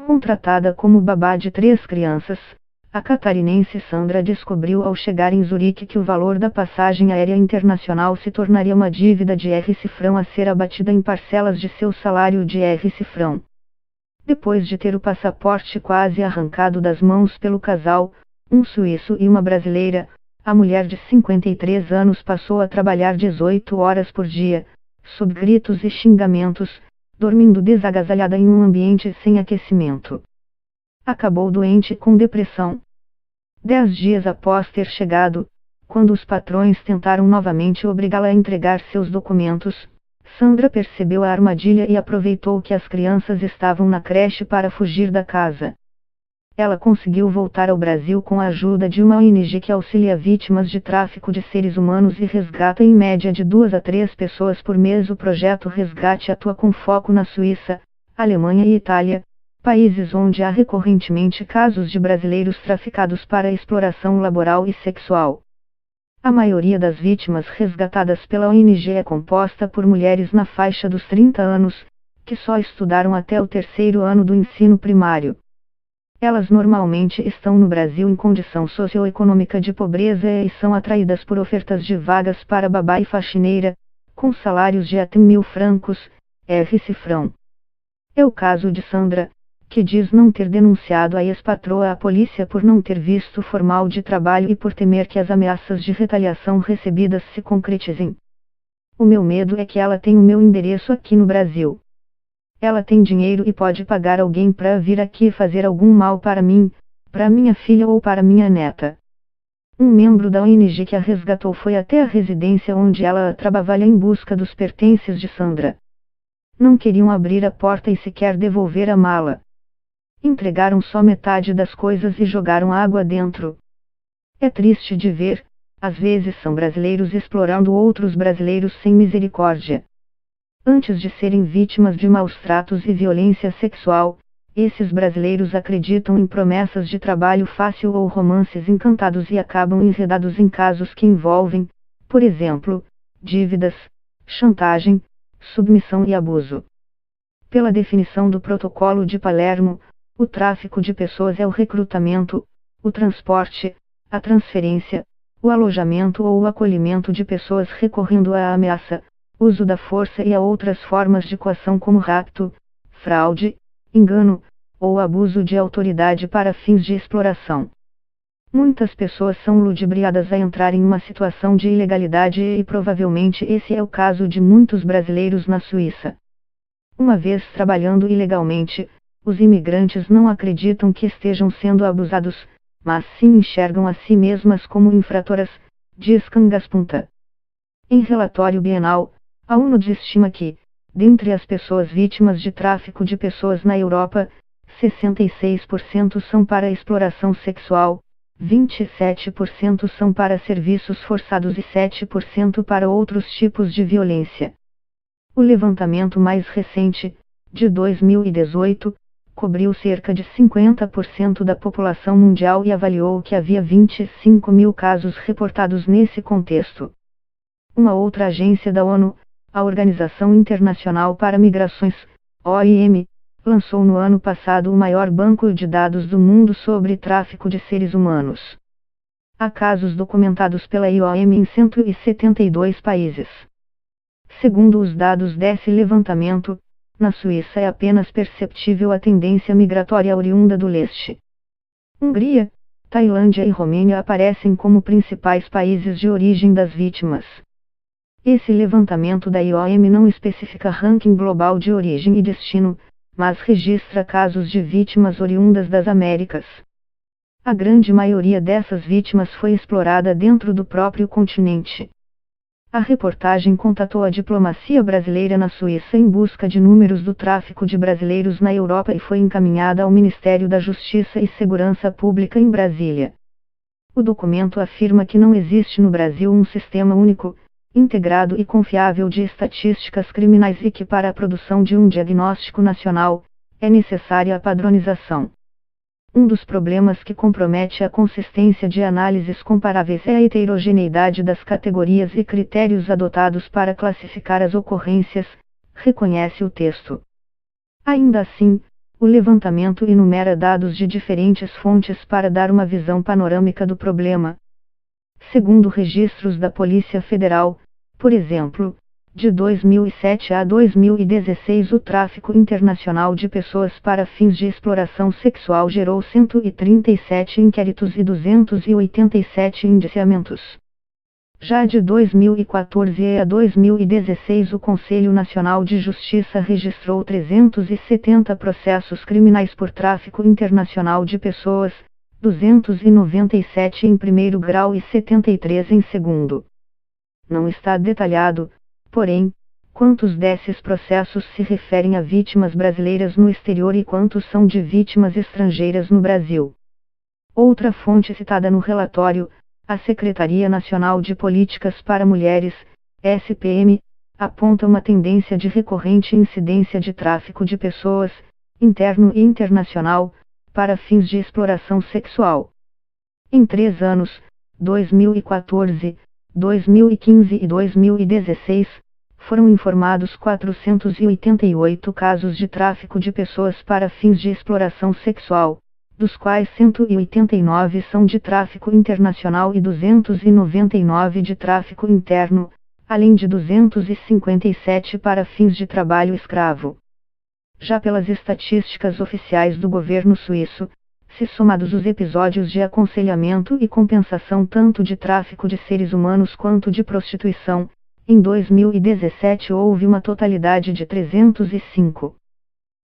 Contratada como babá de 3 crianças, a catarinense Sandra descobriu ao chegar em Zurique que o valor da passagem aérea internacional se tornaria uma dívida de R$ a ser abatida em parcelas de seu salário de R$. Depois de ter o passaporte quase arrancado das mãos pelo casal, um suíço e uma brasileira, a mulher de 53 anos passou a trabalhar 18 horas por dia, sob gritos e xingamentos, dormindo desagasalhada em um ambiente sem aquecimento. Acabou doente com depressão. 10 dias após ter chegado, quando os patrões tentaram novamente obrigá-la a entregar seus documentos, Sandra percebeu a armadilha e aproveitou que as crianças estavam na creche para fugir da casa. Ela conseguiu voltar ao Brasil com a ajuda de uma ONG que auxilia vítimas de tráfico de seres humanos e resgata em média de 2 a 3 pessoas por mês. O projeto Resgate atua com foco na Suíça, Alemanha e Itália, países onde há recorrentemente casos de brasileiros traficados para exploração laboral e sexual. A maioria das vítimas resgatadas pela ONG é composta por mulheres na faixa dos 30 anos, que só estudaram até o 3º ano do ensino primário. Elas normalmente estão no Brasil em condição socioeconômica de pobreza e são atraídas por ofertas de vagas para babá e faxineira, com salários de até R$ 1.000, É o caso de Sandra, que diz não ter denunciado a ex-patroa à polícia por não ter visto formal de trabalho e por temer que as ameaças de retaliação recebidas se concretizem. O meu medo é que ela tenha o meu endereço aqui no Brasil. Ela tem dinheiro e pode pagar alguém para vir aqui fazer algum mal para mim, para minha filha ou para minha neta. Um membro da ONG que a resgatou foi até a residência onde ela trabalha em busca dos pertences de Sandra. Não queriam abrir a porta e sequer devolver a mala. Entregaram só metade das coisas e jogaram água dentro. É triste de ver, às vezes são brasileiros explorando outros brasileiros sem misericórdia. Antes de serem vítimas de maus tratos e violência sexual, esses brasileiros acreditam em promessas de trabalho fácil ou romances encantados e acabam enredados em casos que envolvem, por exemplo, dívidas, chantagem, submissão e abuso. Pela definição do Protocolo de Palermo, o tráfico de pessoas é o recrutamento, o transporte, a transferência, o alojamento ou o acolhimento de pessoas recorrendo à ameaça, uso da força e a outras formas de coação como rapto, fraude, engano, ou abuso de autoridade para fins de exploração. Muitas pessoas são ludibriadas a entrar em uma situação de ilegalidade e provavelmente esse é o caso de muitos brasileiros na Suíça. Uma vez trabalhando ilegalmente, os imigrantes não acreditam que estejam sendo abusados, mas sim enxergam a si mesmas como infratoras, diz Cangaspunta. Em relatório bienal, a ONU estima que, dentre as pessoas vítimas de tráfico de pessoas na Europa, 66% são para exploração sexual, 27% são para serviços forçados e 7% para outros tipos de violência. O levantamento mais recente, de 2018, cobriu cerca de 50% da população mundial e avaliou que havia 25 mil casos reportados nesse contexto. Uma outra agência da ONU, a Organização Internacional para Migrações, OIM, lançou no ano passado o maior banco de dados do mundo sobre tráfico de seres humanos. Há casos documentados pela IOM em 172 países. Segundo os dados desse levantamento, na Suíça é apenas perceptível a tendência migratória oriunda do leste. Hungria, Tailândia e Romênia aparecem como principais países de origem das vítimas. Esse levantamento da IOM não especifica ranking global de origem e destino, mas registra casos de vítimas oriundas das Américas. A grande maioria dessas vítimas foi explorada dentro do próprio continente. A reportagem contatou a diplomacia brasileira na Suíça em busca de números do tráfico de brasileiros na Europa e foi encaminhada ao Ministério da Justiça e Segurança Pública em Brasília. O documento afirma que não existe no Brasil um sistema único, integrado e confiável de estatísticas criminais e que para a produção de um diagnóstico nacional, é necessária a padronização. Um dos problemas que compromete a consistência de análises comparáveis é a heterogeneidade das categorias e critérios adotados para classificar as ocorrências, reconhece o texto. Ainda assim, O levantamento enumera dados de diferentes fontes para dar uma visão panorâmica do problema. Segundo registros da Polícia Federal, por exemplo, de 2007 a 2016 o tráfico internacional de pessoas para fins de exploração sexual gerou 137 inquéritos e 287 indiciamentos. Já de 2014 a 2016 o Conselho Nacional de Justiça registrou 370 processos criminais por tráfico internacional de pessoas, 297 em primeiro grau e 73 em segundo. Não está detalhado, porém, quantos desses processos se referem a vítimas brasileiras no exterior e quantos são de vítimas estrangeiras no Brasil. Outra fonte citada no relatório, a Secretaria Nacional de Políticas para Mulheres, SPM, aponta uma tendência de recorrente incidência de tráfico de pessoas, interno e internacional, para fins de exploração sexual. Em 3 anos, 2014, 2015 e 2016, foram informados 488 casos de tráfico de pessoas para fins de exploração sexual, dos quais 189 são de tráfico internacional e 299 de tráfico interno, além de 257 para fins de trabalho escravo. Já pelas estatísticas oficiais do governo suíço, se somados os episódios de aconselhamento e compensação tanto de tráfico de seres humanos quanto de prostituição, em 2017 houve uma totalidade de 305.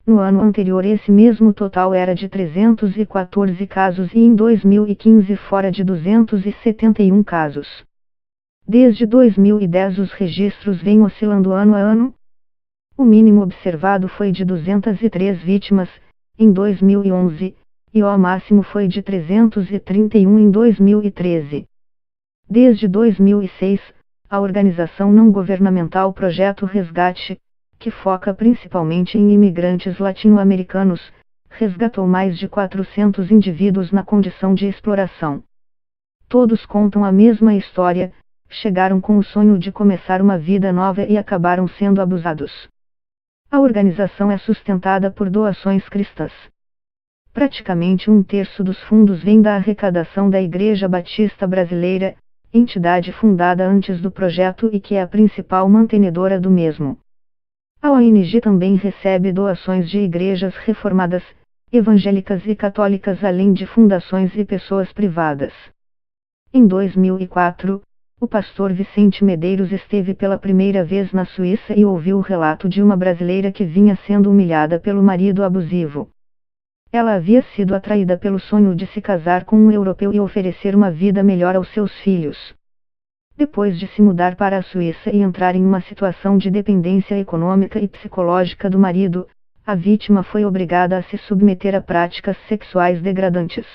No ano anterior esse mesmo total era de 314 casos e em 2015 fora de 271 casos. Desde 2010 os registros vêm oscilando ano a ano. O mínimo observado foi de 203 vítimas, em 2011, e o máximo foi de 331 em 2013. Desde 2006, a organização não governamental Projeto Resgate, que foca principalmente em imigrantes latino-americanos, resgatou mais de 400 indivíduos na condição de exploração. Todos contam a mesma história, chegaram com o sonho de começar uma vida nova e acabaram sendo abusados. A organização é sustentada por doações cristãs. Praticamente 1/3 dos fundos vem da arrecadação da Igreja Batista Brasileira, entidade fundada antes do projeto e que é a principal mantenedora do mesmo. A ONG também recebe doações de igrejas reformadas, evangélicas e católicas além de fundações e pessoas privadas. Em 2004, o pastor Vicente Medeiros esteve pela primeira vez na Suíça e ouviu o relato de uma brasileira que vinha sendo humilhada pelo marido abusivo. Ela havia sido atraída pelo sonho de se casar com um europeu e oferecer uma vida melhor aos seus filhos. Depois de se mudar para a Suíça e entrar em uma situação de dependência econômica e psicológica do marido, a vítima foi obrigada a se submeter a práticas sexuais degradantes.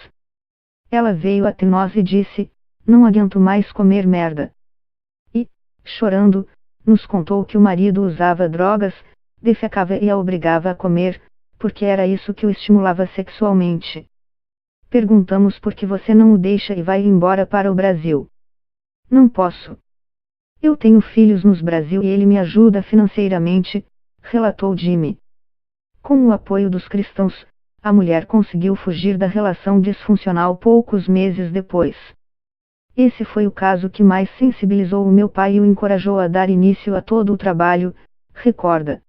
Ela veio até nós e disse: "Não aguento mais comer merda." E, chorando, nos contou que o marido usava drogas, defecava e a obrigava a comer, porque era isso que o estimulava sexualmente. Perguntamos por que você não o deixa e vai embora para o Brasil. "Não posso. Eu tenho filhos no Brasil e ele me ajuda financeiramente", relatou Jimmy. Com o apoio dos cristãos, a mulher conseguiu fugir da relação disfuncional poucos meses depois. "Esse foi o caso que mais sensibilizou o meu pai e o encorajou a dar início a todo o trabalho", recorda.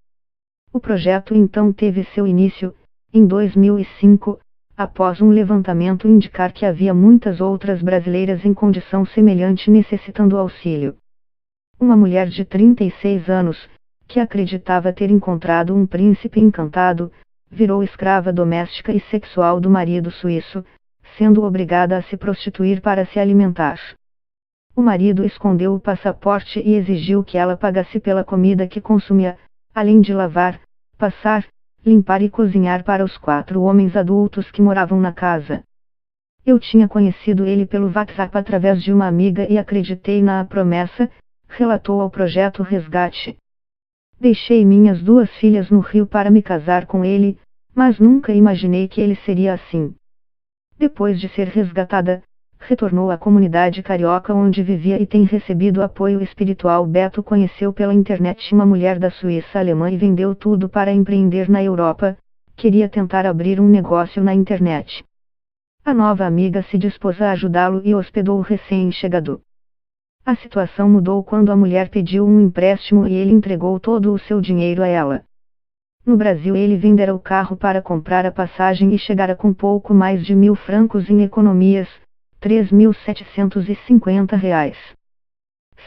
O projeto então teve seu início, em 2005, após um levantamento indicar que havia muitas outras brasileiras em condição semelhante necessitando auxílio. Uma mulher de 36 anos, que acreditava ter encontrado um príncipe encantado, virou escrava doméstica e sexual do marido suíço, sendo obrigada a se prostituir para se alimentar. O marido escondeu o passaporte e exigiu que ela pagasse pela comida que consumia, além de lavar, passar, limpar e cozinhar para os 4 homens adultos que moravam na casa. "Eu tinha conhecido ele pelo WhatsApp através de uma amiga e acreditei na promessa", relatou ao Projeto Resgate. "Deixei minhas 2 filhas no Rio para me casar com ele, mas nunca imaginei que ele seria assim." Depois de ser resgatada, retornou à comunidade carioca onde vivia e tem recebido apoio espiritual. Beto conheceu pela internet uma mulher da Suíça alemã e vendeu tudo para empreender na Europa, queria tentar abrir um negócio na internet. A nova amiga se dispôs a ajudá-lo e hospedou o recém-chegado. A situação mudou quando a mulher pediu um empréstimo e ele entregou todo o seu dinheiro a ela. No Brasil ele vendera o carro para comprar a passagem e chegara com pouco mais de 1.000 francos em economias, R$ 3.750.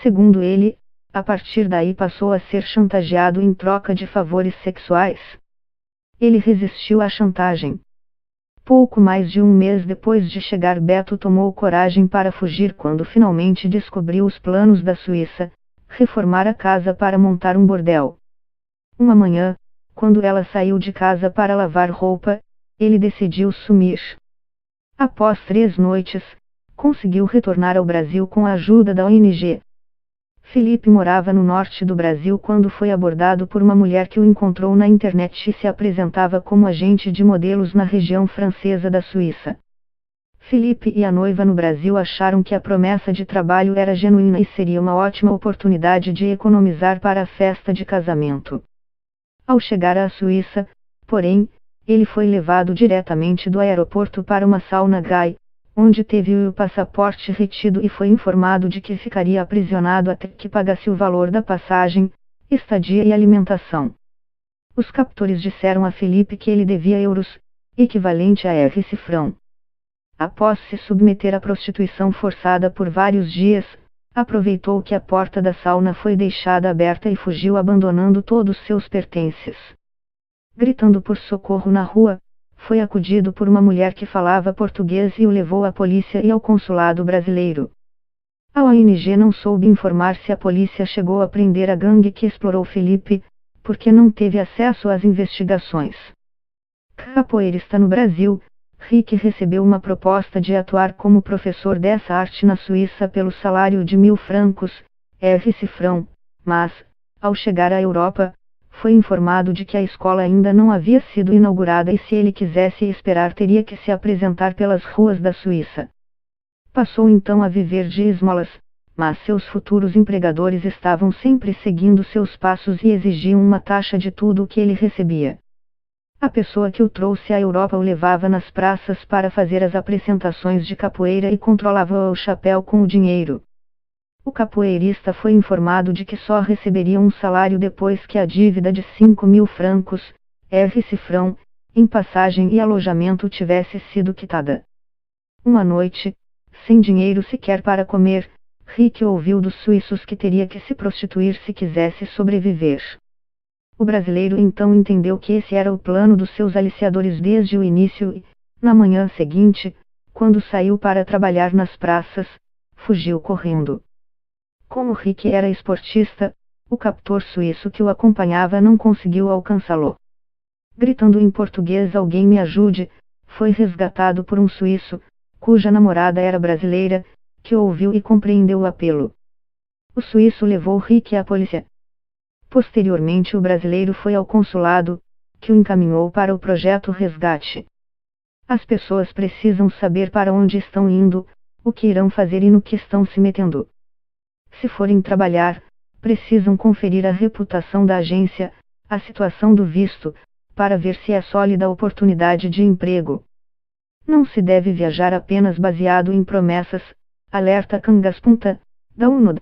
Segundo ele, a partir daí passou a ser chantageado em troca de favores sexuais. Ele resistiu à chantagem. Pouco mais de um mês depois de chegar, Beto tomou coragem para fugir quando finalmente descobriu os planos da Suíça, reformar a casa para montar um bordel. Uma manhã, quando ela saiu de casa para lavar roupa, ele decidiu sumir. Após 3 noites, conseguiu retornar ao Brasil com a ajuda da ONG. Felipe morava no norte do Brasil quando foi abordado por uma mulher que o encontrou na internet e se apresentava como agente de modelos na região francesa da Suíça. Felipe e a noiva no Brasil acharam que a promessa de trabalho era genuína e seria uma ótima oportunidade de economizar para a festa de casamento. Ao chegar à Suíça, porém, ele foi levado diretamente do aeroporto para uma sauna gay, onde teve o passaporte retido e foi informado de que ficaria aprisionado até que pagasse o valor da passagem, estadia e alimentação. Os captores disseram a Felipe que ele devia euros, equivalente a R$1. Após se submeter à prostituição forçada por vários dias, aproveitou que a porta da sauna foi deixada aberta e fugiu abandonando todos seus pertences. Gritando por socorro na rua, foi acudido por uma mulher que falava português e o levou à polícia e ao consulado brasileiro. A ONG não soube informar se a polícia chegou a prender a gangue que explorou Felipe, porque não teve acesso às investigações. Capoeirista no Brasil, Rick recebeu uma proposta de atuar como professor dessa arte na Suíça pelo salário de 1.000 francos, R$1, mas, ao chegar à Europa, foi informado de que a escola ainda não havia sido inaugurada e se ele quisesse esperar teria que se apresentar pelas ruas da Suíça. Passou então a viver de esmolas, mas seus futuros empregadores estavam sempre seguindo seus passos e exigiam uma taxa de tudo o que ele recebia. A pessoa que o trouxe à Europa o levava nas praças para fazer as apresentações de capoeira e controlava o chapéu com o dinheiro. O capoeirista foi informado de que só receberia um salário depois que a dívida de 5.000 francos, R$1, em passagem e alojamento tivesse sido quitada. Uma noite, sem dinheiro sequer para comer, Rick ouviu dos suíços que teria que se prostituir se quisesse sobreviver. O brasileiro então entendeu que esse era o plano dos seus aliciadores desde o início e, na manhã seguinte, quando saiu para trabalhar nas praças, fugiu correndo. Como Rick era esportista, o captor suíço que o acompanhava não conseguiu alcançá-lo. Gritando em português "Alguém me ajude", foi resgatado por um suíço, cuja namorada era brasileira, que ouviu e compreendeu o apelo. O suíço levou Rick à polícia. Posteriormente o brasileiro foi ao consulado, que o encaminhou para o projeto Resgate. As pessoas precisam saber para onde estão indo, o que irão fazer e no que estão se metendo. Se forem trabalhar, precisam conferir a reputação da agência, a situação do visto, para ver se é sólida a oportunidade de emprego. Não se deve viajar apenas baseado em promessas, alerta Cangas Punta, da ONU.